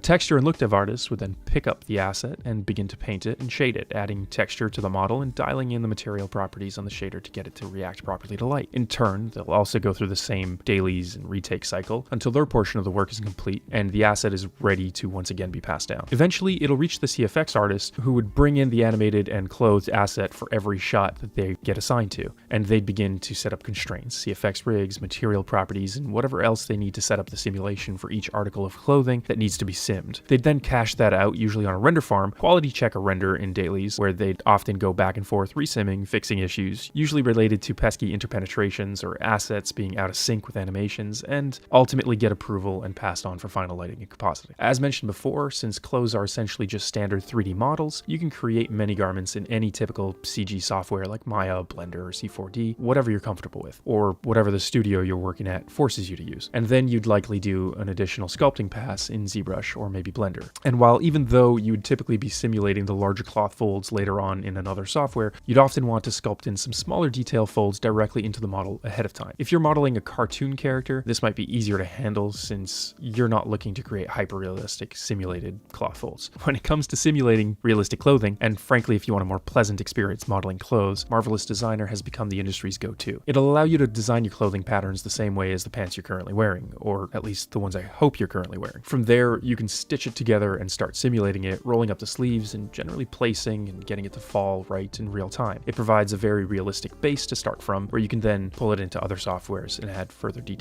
texture and look dev artists would then pick up the asset and begin to paint it and shade it, adding texture to the model and dialing in the material properties on the shader to get it to react properly to light. In turn, they'll also go through the same dailies and retake cycle until their portion of the work is complete and the asset is ready to once again be passed down. Eventually, it'll reach the CFX artist, who would bring in the animated and clothed asset for every shot that they get assigned to, and they'd begin to set up constraints, CFX rigs, material properties, and whatever else they need to set up the simulation for each article of clothing that needs to be simmed. They'd then cache that out, usually on a render farm, quality check a render in dailies, where they'd often go back and forth resimming, fixing issues, usually related to pesky interpenetrations or assets being out of sync with animations, and ultimately get approval and passed on for final lighting and compositing. As mentioned before, since clothes are essentially just standard 3D models, you can create many garments in any typical CG software like Maya, Blender, or C4D, whatever you're comfortable with, or whatever the studio you're working at forces you to use. And then you'd likely do an additional sculpting pass in ZBrush or maybe Blender. And while even though you would typically be simulating the larger cloth folds later on in another software, you'd often want to sculpt in some smaller detail folds directly into the model ahead of time. If you're modeling a cartoon character, this might be easier to handle since you're not looking to create hyper-realistic simulated cloth folds. When it comes to simulating realistic clothing, and frankly if you want a more pleasant experience modeling clothes, Marvelous Designer has become the industry's go-to. It'll allow you to design your clothing patterns the same way as the pants you're currently wearing, or at least the ones I hope you're currently wearing. From there, you can stitch it together and start simulating it, rolling up the sleeves and generally placing and getting it to fall right in real time. It provides a very realistic base to start from, where you can then pull it into other softwares and add further detail.